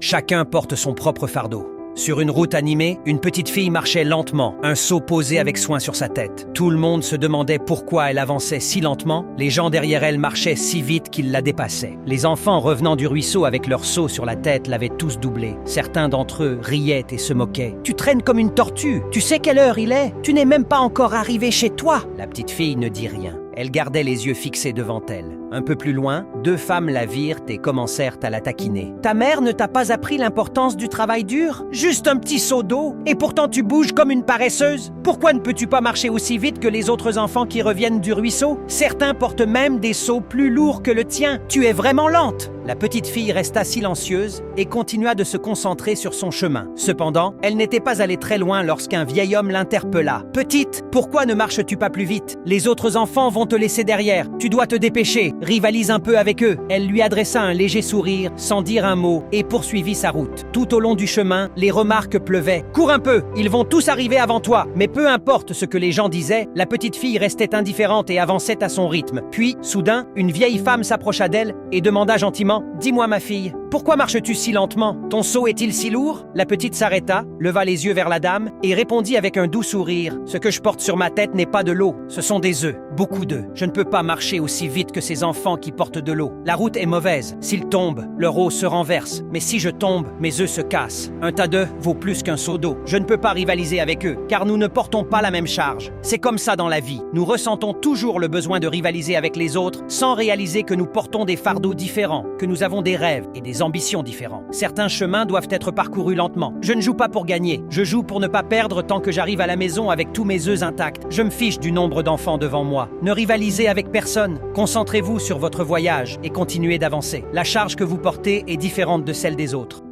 Chacun porte son propre fardeau. Sur une route animée, une petite fille marchait lentement, un seau posé avec soin sur sa tête. Tout le monde se demandait pourquoi elle avançait si lentement. Les gens derrière elle marchaient si vite qu'ils la dépassaient. Les enfants revenant du ruisseau avec leur seau sur la tête l'avaient tous doublé. Certains d'entre eux riaient et se moquaient. « Tu traînes comme une tortue. Tu sais quelle heure il est? Tu n'es même pas encore arrivé chez toi. » La petite fille ne dit rien. Elle gardait les yeux fixés devant elle. Un peu plus loin, deux femmes la virent et commencèrent à la taquiner. « Ta mère ne t'a pas appris l'importance du travail dur? Juste un petit seau d'eau, et pourtant tu bouges comme une paresseuse? Pourquoi ne peux-tu pas marcher aussi vite que les autres enfants qui reviennent du ruisseau? Certains portent même des seaux plus lourds que le tien. Tu es vraiment lente! » La petite fille resta silencieuse et continua de se concentrer sur son chemin. Cependant, elle n'était pas allée très loin lorsqu'un vieil homme l'interpella. « Petite, pourquoi ne marches-tu pas plus vite? Les autres enfants vont te laisser derrière. Tu dois te dépêcher. Rivalise un peu avec eux. » Elle lui adressa un léger sourire, sans dire un mot, et poursuivit sa route. Tout au long du chemin, les remarques pleuvaient. « Cours un peu, ils vont tous arriver avant toi. » Mais peu importe ce que les gens disaient, la petite fille restait indifférente et avançait à son rythme. Puis, soudain, une vieille femme s'approcha d'elle et demanda gentiment: « Dis-moi, ma fille, pourquoi marches-tu si lentement? Ton seau est-il si lourd? » La petite s'arrêta, leva les yeux vers la dame et répondit avec un doux sourire: « Ce que je porte sur ma tête n'est pas de l'eau, ce sont des œufs, beaucoup d'œufs. Je ne peux pas marcher aussi vite que ces enfants qui portent de l'eau. La route est mauvaise. S'ils tombent, leur eau se renverse. Mais si je tombe, mes œufs se cassent. Un tas d'œufs vaut plus qu'un seau d'eau. Je ne peux pas rivaliser avec eux, car nous ne portons pas la même charge. C'est comme ça dans la vie. Nous ressentons toujours le besoin de rivaliser avec les autres, sans réaliser que nous portons des fardeaux différents, que nous avons des rêves et des ambitions différents. Certains chemins doivent être parcourus lentement. Je ne joue pas pour gagner. Je joue pour ne pas perdre tant que j'arrive à la maison avec tous mes œufs intacts. Je me fiche du nombre d'enfants devant moi. Ne rivalisez avec personne. Concentrez-vous sur votre voyage et continuez d'avancer. La charge que vous portez est différente de celle des autres.